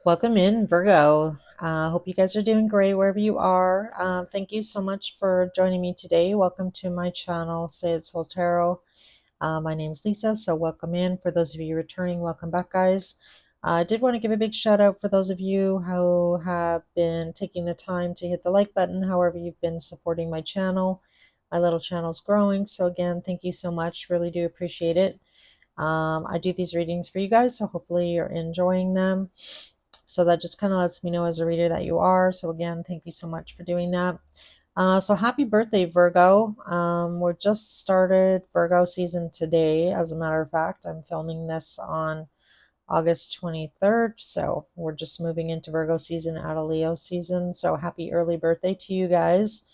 Welcome in, Virgo. Hope you guys are doing great wherever you are. Thank you so much for joining me today. Welcome to my channel, Say It Soul Tarot. My name's Lisa, so welcome in. For those of you returning, welcome back, guys. I did want to give a big shout out for those of you who have been taking the time to hit the like button, however you've been supporting my channel. My little channel's growing, so again, thank you so much. Really do appreciate it. I do these readings for you guys, so hopefully you're enjoying them. So that just kind of lets me know as a reader that you are. So again, thank you so much for doing that. So happy birthday, Virgo. We're just started Virgo season today. As a matter of fact, I'm filming this on August 23rd. So we're just moving into Virgo season out of Leo season. So happy early birthday to you guys.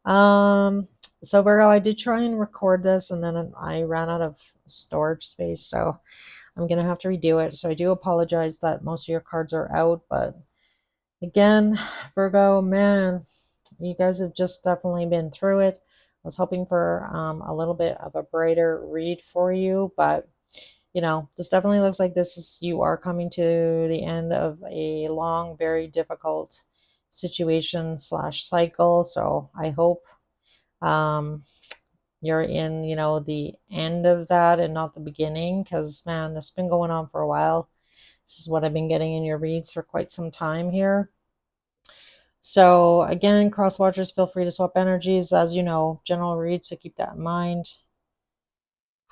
So Virgo, I did try and record this and then I ran out of storage space. So I'm going to have to redo it. So I do apologize that most of your cards are out. But again, Virgo, man, you guys have just definitely been through it. I was hoping for a little bit of a brighter read for you. But, you know, this definitely looks like you are coming to the end of a long, very difficult situation slash cycle. So I hope um, you're in, the end of that and not the beginning, because man, this has been going on for a while. This is what I've been getting in your reads for quite some time here. So again, cross watchers, feel free to swap energies, as you know, general read, so keep that in mind.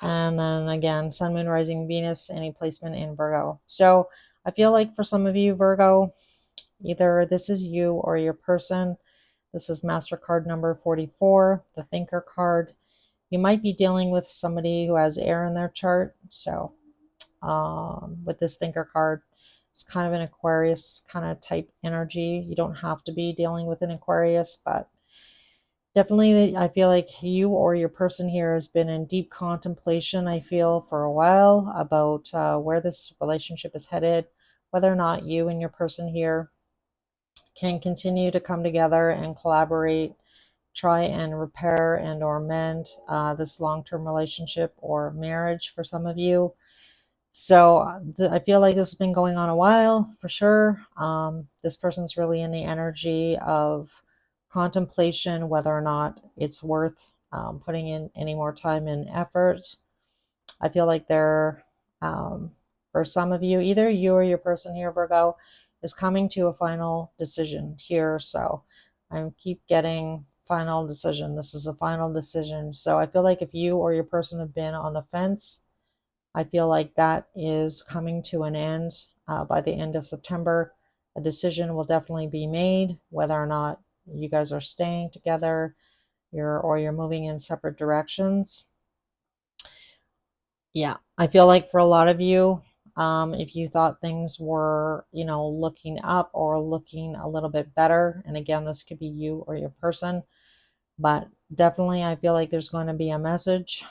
And then again, sun, moon, rising, Venus, any placement in Virgo. So I feel like for some of you, Virgo, either this is you or your person. This is master card number 44, the thinker card. You might be dealing with somebody who has air in their chart. So with this thinker card, it's kind of an Aquarius kind of type energy. You don't have to be dealing with an Aquarius, but definitely I feel like you or your person here has been in deep contemplation, I feel, for a while about where this relationship is headed, whether or not you and your person here can continue to come together and collaborate, try and repair and or mend this long-term relationship or marriage for some of you. So I feel like this has been going on a while for sure. This person's really in the energy of contemplation, whether or not it's worth putting in any more time and effort. I feel like for some of you, either you or your person here, Virgo, is coming to a final decision here. So I keep getting final decision. This is a final decision. So I feel like if you or your person have been on the fence, I feel like that is coming to an end by the end of September. A decision will definitely be made whether or not you guys are staying together, you're moving in separate directions. Yeah, I feel like for a lot of you, if you thought things were, looking up or looking a little bit better, and again, this could be you or your person, but definitely I feel like there's going to be a message.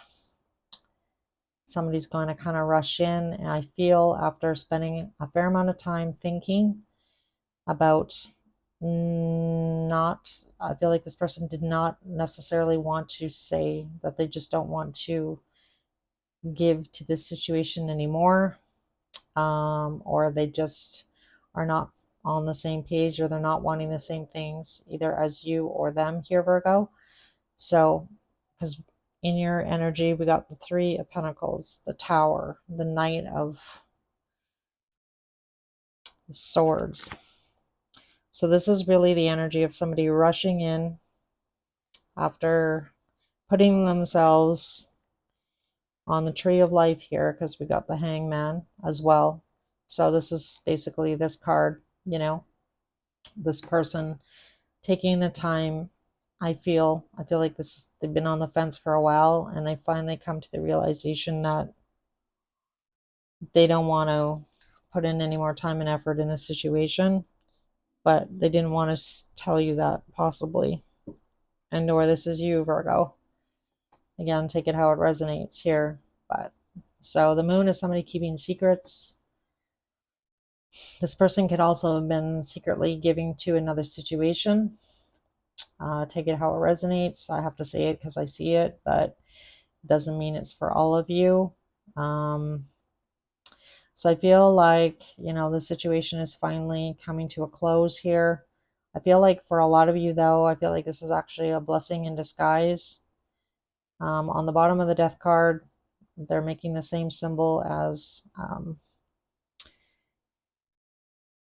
Somebody's going to kind of rush in, and I feel after spending a fair amount of time thinking about not, I feel like this person did not necessarily want to say that they just don't want to give to this situation anymore, or they just are not on the same page, or they're not wanting the same things either as you or them here, Virgo. So, because in your energy, we got the Three of Pentacles, the Tower, the Knight of Swords. So this is really the energy of somebody rushing in after putting themselves on the tree of life here, because we got the Hangman as well. So this is basically this card, this person taking the time. I feel like they've been on the fence for a while, and they finally come to the realization that they don't want to put in any more time and effort in this situation, but they didn't want to tell you that, possibly. And or this is you, Virgo. Again, take it how it resonates here. But so the moon is somebody keeping secrets. This person could also have been secretly giving to another situation. Take it how it resonates. I have to say it because I see it, but it doesn't mean it's for all of you. So I feel like, the situation is finally coming to a close here. I feel like for a lot of you, though, I feel like this is actually a blessing in disguise. On the bottom of the death card, they're making the same symbol as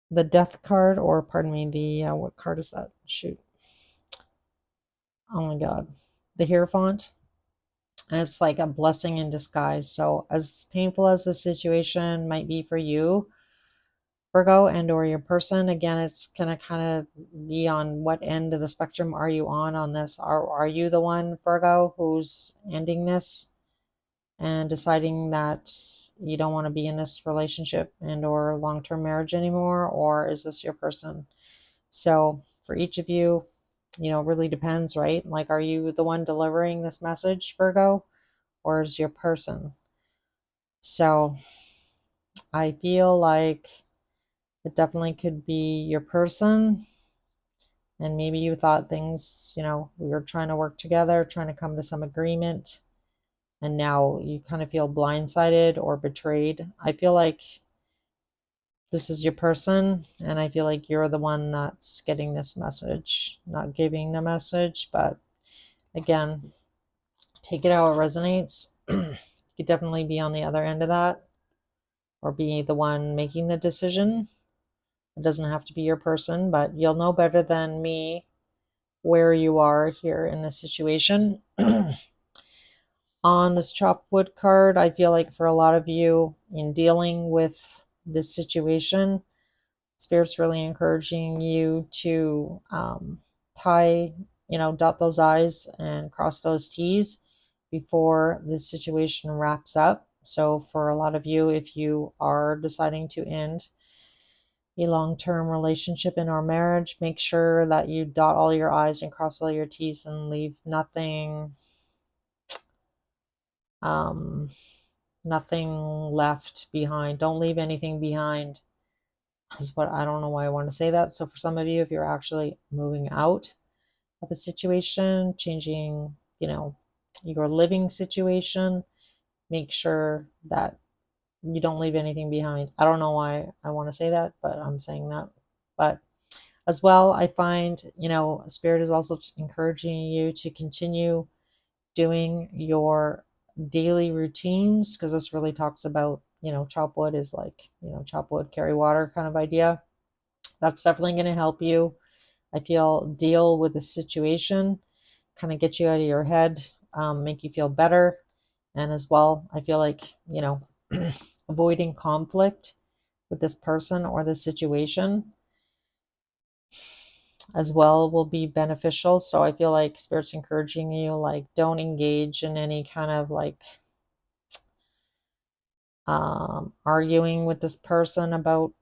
the death card, or pardon me, what card is that? Shoot. Oh my God. The Hierophant. And it's like a blessing in disguise. So as painful as the situation might be for you, Virgo, and or your person, again, it's going to kind of be on what end of the spectrum are you on this. Are you the one, Virgo, who's ending this and deciding that you don't want to be in this relationship and or long-term marriage anymore, or is this your person? So for each of you, really depends, right? Like, are you the one delivering this message, Virgo, or is your person? So I feel like it definitely could be your person. And maybe you thought things, we were trying to work together, trying to come to some agreement. And now you kind of feel blindsided or betrayed. I feel like this is your person. And I feel like you're the one that's getting this message, not giving the message. But again, take it how it resonates. You could definitely be on the other end of that or be the one making the decision. It doesn't have to be your person, but you'll know better than me where you are here in this situation. On this chopped wood card, I feel like for a lot of you in dealing with this situation, Spirit's really encouraging you to dot those I's and cross those T's before this situation wraps up. So for a lot of you, if you are deciding to end a long-term relationship in our marriage, make sure that you dot all your I's and cross all your T's and leave um, nothing left behind. Don't leave anything behind. Is what I don't know why I want to say that. So for some of you, if you're actually moving out of a situation, changing, your living situation, make sure that you don't leave anything behind. I don't know why I want to say that, but I'm saying that. But as well, I find, Spirit is also encouraging you to continue doing your daily routines, because this really talks about, chop wood is like, chop wood, carry water kind of idea. That's definitely going to help you, I feel, deal with the situation, kind of get you out of your head, make you feel better. And as well, I feel like, avoiding conflict with this person or this situation as well will be beneficial. So I feel like Spirit's encouraging you, like, don't engage in any kind of like arguing with this person about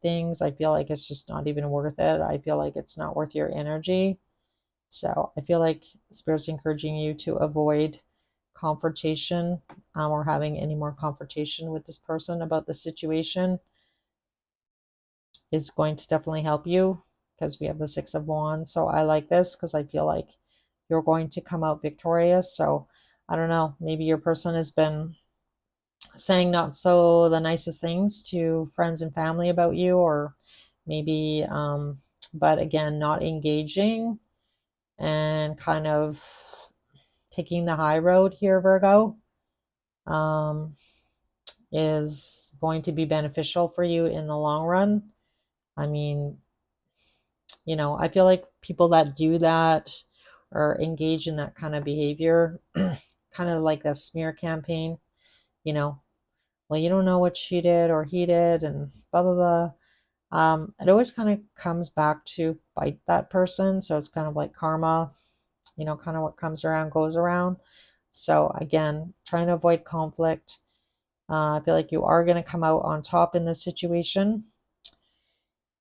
things. I feel like it's just not even worth it. I feel like it's not worth your energy. So I feel like Spirit's encouraging you to avoid confrontation, or having any more confrontation with this person about the situation is going to definitely help you, because we have the Six of Wands. So I like this because I feel like you're going to come out victorious. So I don't know, maybe your person has been saying not so the nicest things to friends and family about you, or maybe but again, not engaging and kind of taking the high road here, Virgo, um, is going to be beneficial for you in the long run. I mean, I feel like people that do that or engage in that kind of behavior, kind of like a smear campaign, you know, well, you don't know what she did or he did, and blah, blah, blah. It always kind of comes back to bite that person. So it's kind of like karma, kind of what comes around goes around. So again, trying to avoid conflict. I feel like you are going to come out on top in this situation.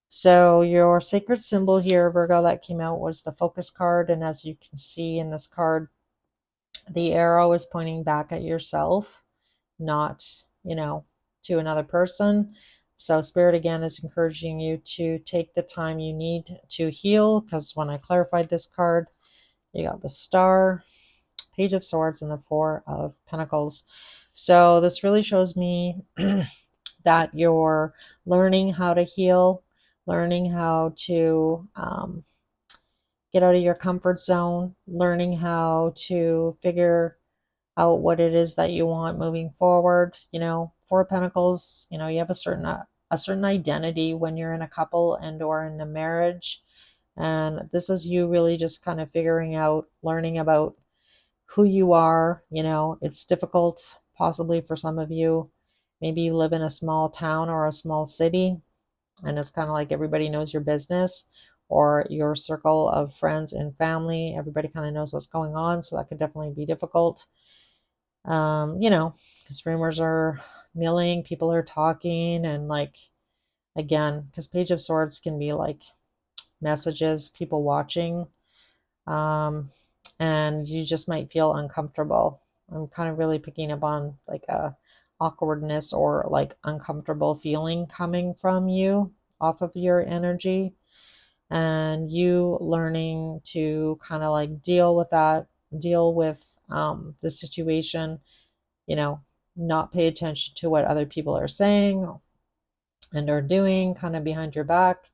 So your sacred symbol here, Virgo, that came out was the focus card. And as you can see in this card, the arrow is pointing back at yourself, not, to another person. So Spirit again is encouraging you to take the time you need to heal, because when I clarified this card, you got the Star, Page of Swords, and the Four of Pentacles. So this really shows me that you're learning how to heal, learning how to get out of your comfort zone, learning how to figure out what it is that you want moving forward. Four of Pentacles, you have a certain identity when you're in a couple and or in a marriage. And this is you really just kind of figuring out, learning about who you are. It's difficult possibly for some of you. Maybe you live in a small town or a small city, and it's kind of like everybody knows your business, or your circle of friends and family. Everybody kind of knows what's going on. So that could definitely be difficult. Because rumors are milling, people are talking, and like, again, because Page of Swords can be like messages, people watching, um, and you just might feel uncomfortable. I'm kind of really picking up on like a awkwardness or like uncomfortable feeling coming from you off of your energy, and you learning to kind of like deal with that, deal with the situation, you know, not pay attention to what other people are saying and are doing kind of behind your back,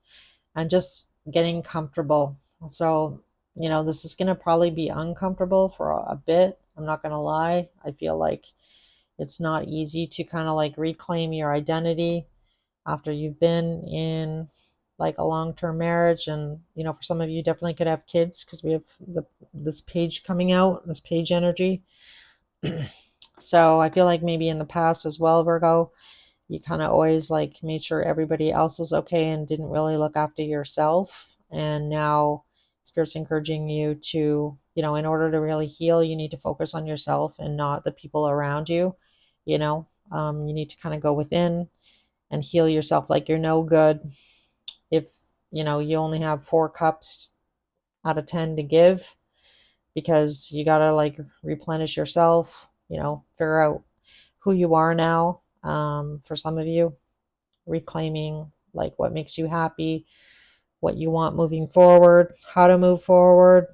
and just getting comfortable. So, this is going to probably be uncomfortable for a bit. I'm not going to lie. I feel like it's not easy to kind of like reclaim your identity after you've been in like a long-term marriage. And for some of you definitely could have kids, because we have this page coming out, this page energy. So I feel like maybe in the past as well, Virgo, you kind of always like made sure everybody else was okay and didn't really look after yourself. And now Spirit's encouraging you to, in order to really heal, you need to focus on yourself and not the people around you. You need to kind of go within and heal yourself. Like, you're no good if, you only have 4 cups out of 10 to give, because you got to like replenish yourself, figure out who you are now. For some of you, reclaiming like what makes you happy, what you want moving forward, how to move forward.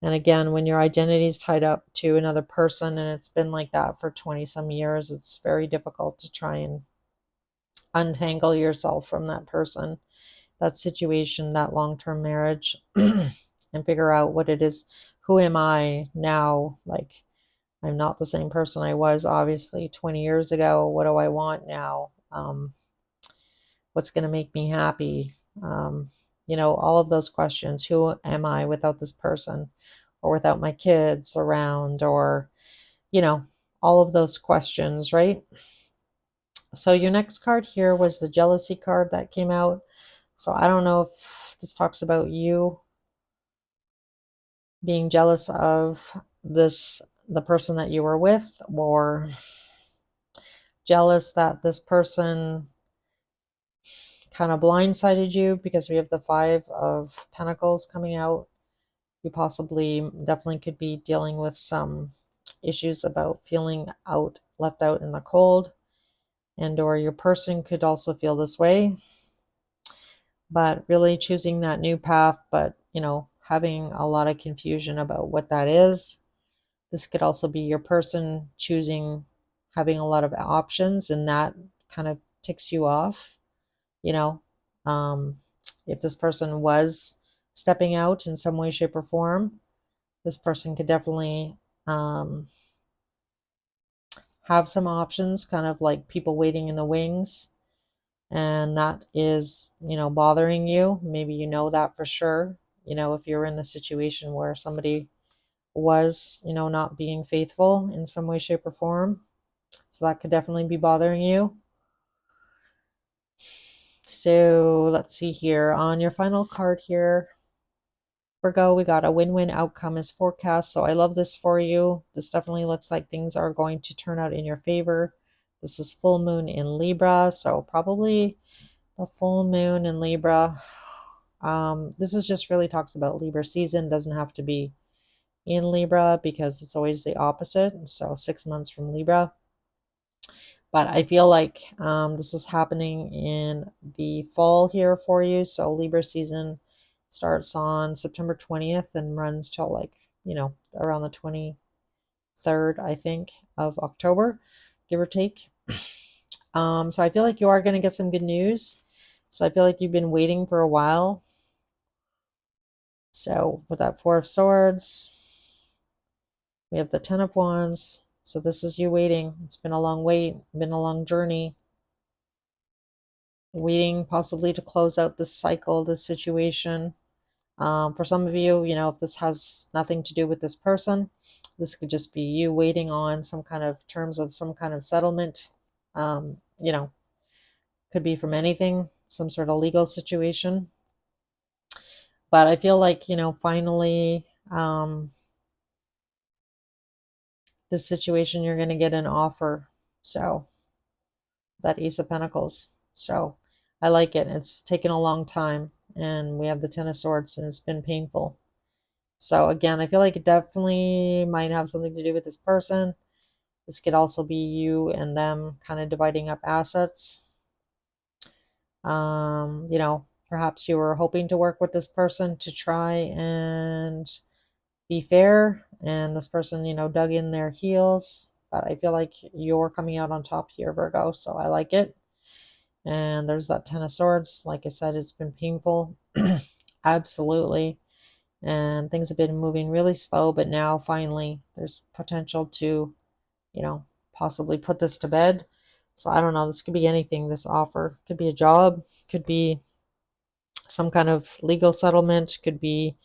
And again, when your identity is tied up to another person and it's been like that for 20 some years, it's very difficult to try and untangle yourself from that person, that situation, that long-term marriage, and figure out what it is. Who am I now? Like, I'm not the same person I was obviously 20 years ago. What do I want now? What's going to make me happy? All of those questions. Who am I without this person, or without my kids around, or, you know, all of those questions, right? So your next card here was the jealousy card that came out. So I don't know if this talks about you being jealous of the person that you were with, or jealous that this person kind of blindsided you, because we have the 5 of Pentacles coming out. You possibly definitely could be dealing with some issues about feeling left out in the cold, and or your person could also feel this way, but really choosing that new path, but having a lot of confusion about what that is. This could also be your person choosing, having a lot of options, and that kind of ticks you off. you know um, if this person was stepping out in some way, shape, or form, this person could definitely um, have some options, kind of like people waiting in the wings, and that is bothering you. Maybe that for sure. If you're in the situation where somebody was not being faithful in some way, shape, or form, so that could definitely be bothering you. So let's see here. On your final card here, Virgo, we got a win-win outcome is forecast. So I love this for you. This definitely looks like things are going to turn out in your favor. This is full moon in Libra, so probably a full moon in Libra. This is just really talks about Libra season. Doesn't have to be in Libra, because it's always the opposite. So 6 months from Libra. But I feel like this is happening in the fall here for you. So Libra season starts on September 20th and runs till like, around the 23rd, I think, of October, give or take. So I feel like you are going to get some good news. So I feel like you've been waiting for a while. So with that Four of Swords, we have the Ten of Wands. So this is you waiting. It's been a long wait, been a long journey. Waiting possibly to close out this cycle, this situation. For some of you, if this has nothing to do with this person, this could just be you waiting on some kind of terms of some kind of settlement. Um, you know, could be from anything, some sort of legal situation. But I feel like, finally, this situation, you're going to get an offer. So that Ace of Pentacles. So I like it. It's taken a long time. And we have the Ten of Swords, and it's been painful. So again, I feel like it definitely might have something to do with this person. This could also be you and them kind of dividing up assets. Perhaps you were hoping to work with this person to try and be fair, and this person, dug in their heels. But I feel like you're coming out on top here, Virgo. So I like it. And there's that Ten of Swords. Like I said, it's been painful. Absolutely. And things have been moving really slow, but now finally there's potential to, possibly put this to bed. So I don't know, this could be anything. This offer could be a job, could be some kind of legal settlement, could be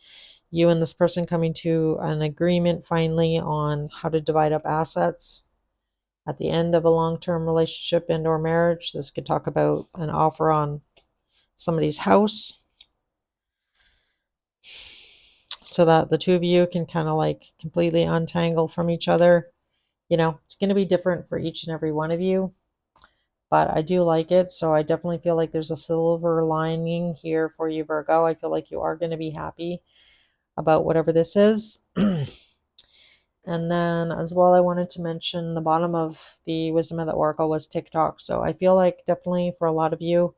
you and this person coming to an agreement finally on how to divide up assets at the end of a long-term relationship and or marriage. This could talk about an offer on somebody's house, so that the two of you can kind of like completely untangle from each other. It's going to be different for each and every one of you, but I do like it. So I definitely feel like there's a silver lining here for you, Virgo. I feel like you are going to be happy about whatever this is. And then as well, I wanted to mention the bottom of the Wisdom of the Oracle was TikTok. So I feel like definitely for a lot of you,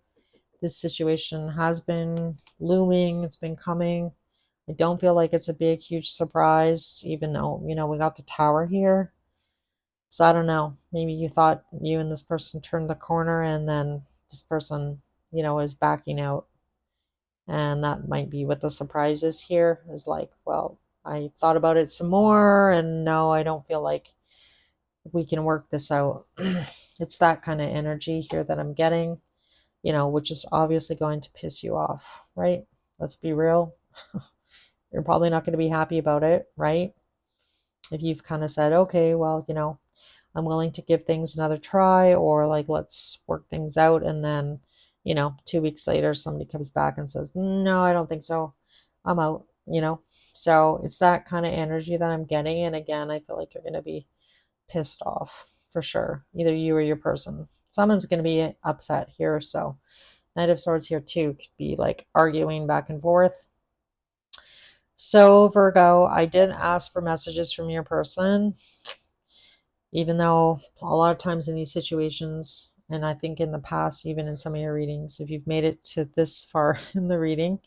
this situation has been looming. It's been coming. I don't feel like it's a big, huge surprise, even though, we got the Tower here. So I don't know. Maybe you thought you and this person turned the corner, and then this person, is backing out. And that might be what the surprise is here, is like, well, I thought about it some more, and no, I don't feel like we can work this out. It's that kind of energy here that I'm getting, which is obviously going to piss you off, right? Let's be real. You're probably not going to be happy about it, right? If you've kind of said, okay, well, I'm willing to give things another try, or like, let's work things out. And then, 2 weeks later, somebody comes back and says, no, I don't think so. I'm out. So it's that kind of energy that I'm getting. And again, I feel like you're going to be pissed off for sure. Either you or your person. Someone's going to be upset here. So Knight of Swords here too could be like arguing back and forth. So Virgo, I did ask for messages from your person, even though a lot of times in these situations, and I think in the past, even in some of your readings, if you've made it to this far in the reading,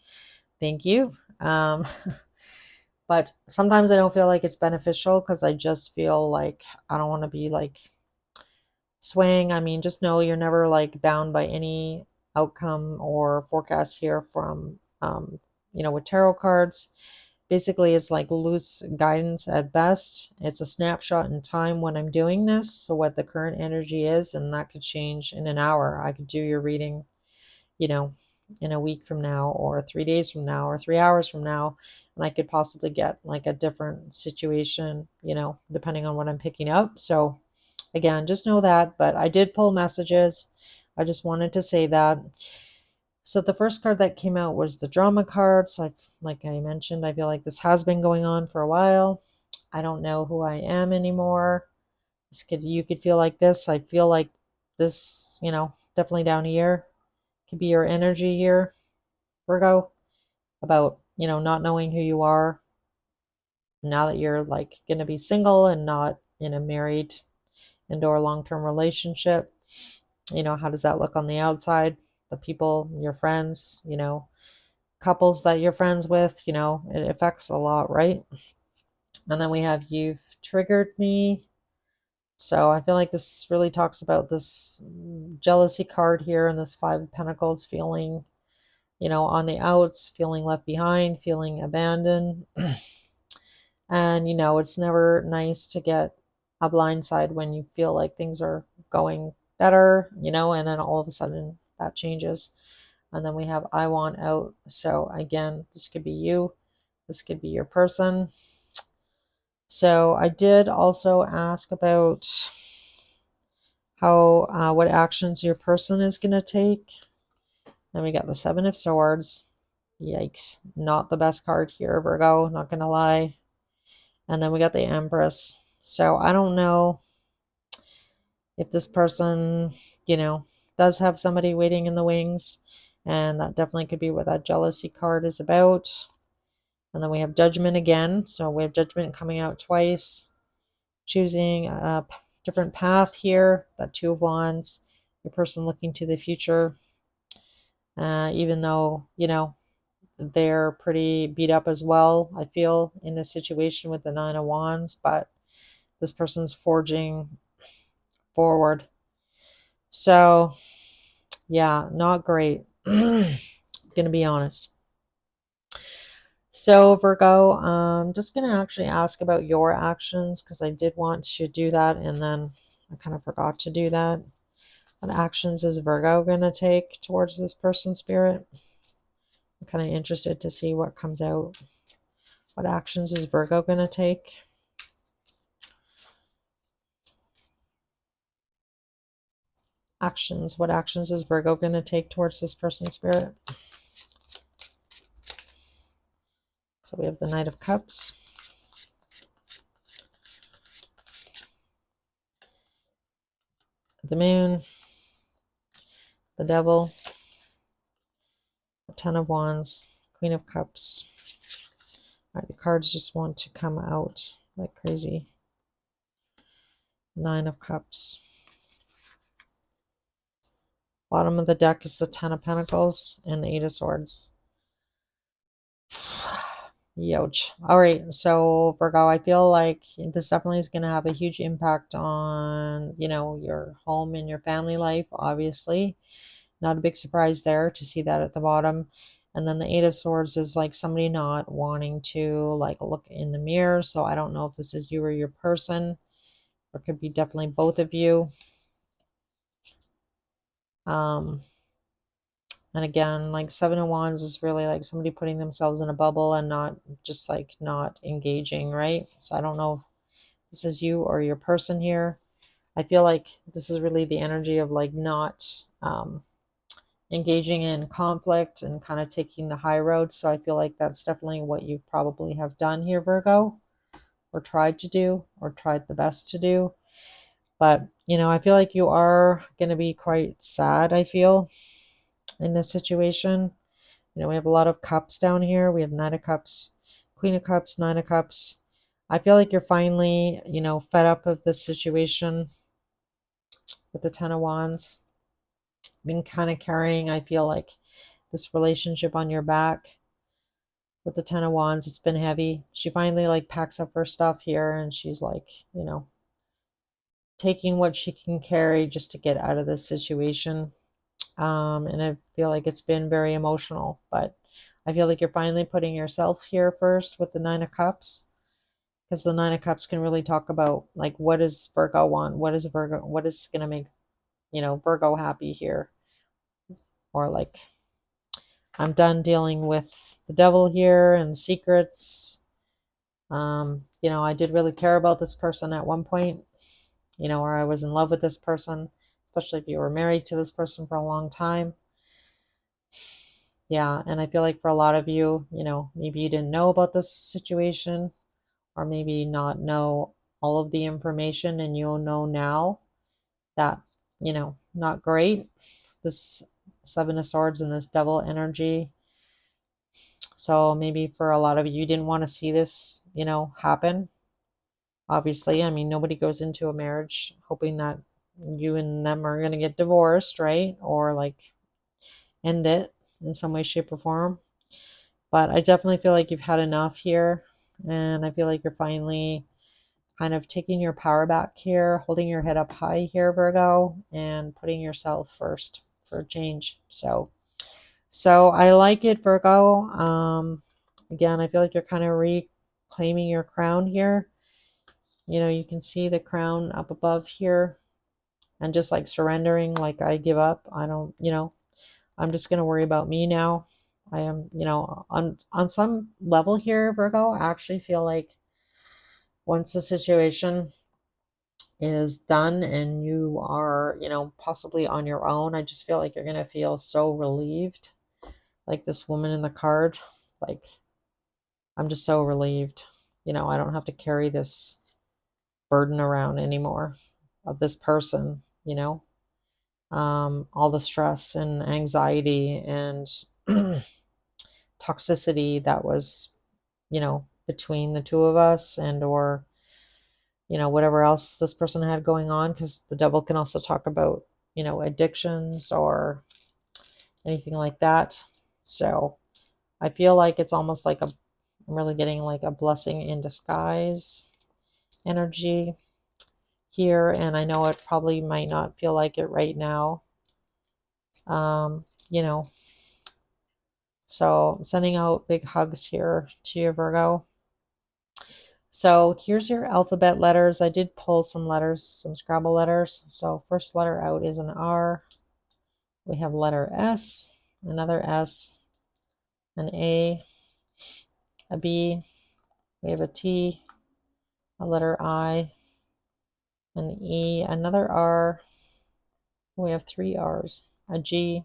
thank you. But sometimes I don't feel like it's beneficial, because I just feel like I don't want to be like swaying. I mean, just know you're never like bound by any outcome or forecast here from, with tarot cards. Basically, it's like loose guidance at best. It's a snapshot in time when I'm doing this, so what the current energy is, and that could change in an hour. I could do your reading, you know, in a week from now, or 3 days from now, or 3 hours from now, and I could possibly get like a different situation, depending on what I'm picking up. So again, just know that. But I did pull messages. I just wanted to say that. So the first card that came out was the drama card. So like I mentioned, I feel like this has been going on for a while. I don't know who I am anymore. You could feel like this. I feel like this, definitely down here could be your energy here, Virgo, about, not knowing who you are now that you're like going to be single and not in a married and or long-term relationship. How does that look on the outside? The people, your friends, couples that you're friends with, it affects a lot, right? And then we have, you've triggered me. So I feel like this really talks about this jealousy card here and this Five of Pentacles, feeling, on the outs, feeling left behind, feeling abandoned. And, it's never nice to get a blind side when you feel like things are going better, and then all of a sudden that changes. And then we have I want out. So again, this could be you. This could be your person. So I did also ask about what actions your person is going to take. And we got the Seven of Swords. Yikes. Not the best card here, Virgo, not going to lie. And then we got the Empress. So I don't know if this person, does have somebody waiting in the wings. And that definitely could be what that jealousy card is about. And then we have Judgment again. So we have Judgment coming out twice. Choosing a different path here. That Two of Wands. Your person looking to the future. Even though, they're pretty beat up as well, I feel, in this situation with the Nine of Wands. But this person's forging forward. So, yeah, not great. Gonna be honest. So, Virgo, I'm just gonna actually ask about your actions because I did want to do that and then I kind of forgot to do that. What actions is Virgo gonna take towards this person, Spirit? I'm kind of interested to see what comes out. What actions is Virgo gonna take? Actions. What actions is Virgo going to take towards this person, Spirit? So we have the Knight of Cups. The Moon. The Devil. The Ten of Wands. Queen of Cups. All right, the cards just want to come out like crazy. Nine of Cups. Bottom of the deck is the Ten of Pentacles and the Eight of Swords. Youch. All right, so Virgo, I feel like this definitely is going to have a huge impact on, your home and your family life, obviously. Not a big surprise there to see that at the bottom. And then the Eight of Swords is like somebody not wanting to like look in the mirror. So I don't know if this is you or your person, or it could be definitely both of you. And again, like Seven of Wands is really like somebody putting themselves in a bubble and not just like not engaging, right? So I don't know if this is you or your person here. I feel like this is really the energy of like not engaging in conflict and kind of taking the high road. So I feel like that's definitely what you probably have done here, Virgo, or tried to do, or tried the best to do. But, I feel like you are going to be quite sad, I feel, in this situation. We have a lot of cups down here. We have Knight of Cups, Queen of Cups, Nine of Cups. I feel like you're finally, fed up of this situation with the Ten of Wands. Been kind of carrying, I feel like, this relationship on your back with the Ten of Wands. It's been heavy. She finally like packs up her stuff here and she's like, taking what she can carry just to get out of this situation. And I feel like it's been very emotional, but I feel like you're finally putting yourself here first with the Nine of Cups, because the Nine of Cups can really talk about like what does Virgo want? What is Virgo? What is going to make, Virgo happy here? Or like, I'm done dealing with the devil here and secrets. I did really care about this person at one point, or I was in love with this person, especially if you were married to this person for a long time. Yeah, and I feel like for a lot of you, maybe you didn't know about this situation, or maybe not know all of the information, and you'll know now that, not great. This Seven of Swords and this devil energy. So maybe for a lot of you, you didn't want to see this, happen. Obviously, I mean, nobody goes into a marriage hoping that you and them are going to get divorced, right? Or like end it in some way, shape, or form. But I definitely feel like you've had enough here. And I feel like you're finally kind of taking your power back here, holding your head up high here, Virgo, and putting yourself first for change. So I like it, Virgo. Again, I feel like you're kind of reclaiming your crown here. You know, you can see the crown up above here and just like surrendering, like I give up. I don't, I'm just going to worry about me now. I am, on some level here, Virgo, I actually feel like once the situation is done and you are, possibly on your own, I just feel like you're going to feel so relieved. Like this woman in the card, like I'm just so relieved. I don't have to carry this burden around anymore of this person, all the stress and anxiety and toxicity that was, between the two of us and or, whatever else this person had going on, because the devil can also talk about, addictions or anything like that. So I feel like it's almost like I'm really getting like a blessing in disguise energy here. And I know it probably might not feel like it right now. Um, you know, so I'm sending out big hugs here to you, Virgo. So here's your alphabet letters. I did pull some letters, some Scrabble letters. So first letter out is an R. We have letter S, another S, an A, a B. We have a T, a letter I, an E, another R. We have three R's, a G,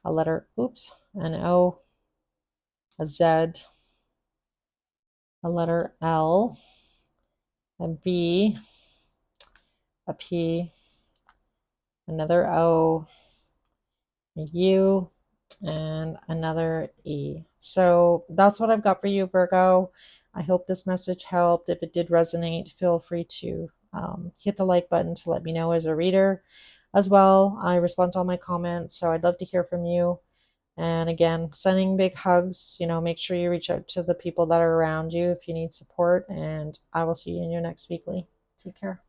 a letter, an O, a Z, a letter L, a B, a P, another O, a U, and another E. So that's what I've got for you, Virgo. I hope this message helped. If it did resonate, feel free to hit the like button to let me know as a reader as well. I respond to all my comments, so I'd love to hear from you. And again, sending big hugs. Make sure you reach out to the people that are around you if you need support. And I will see you in your next weekly. Take care.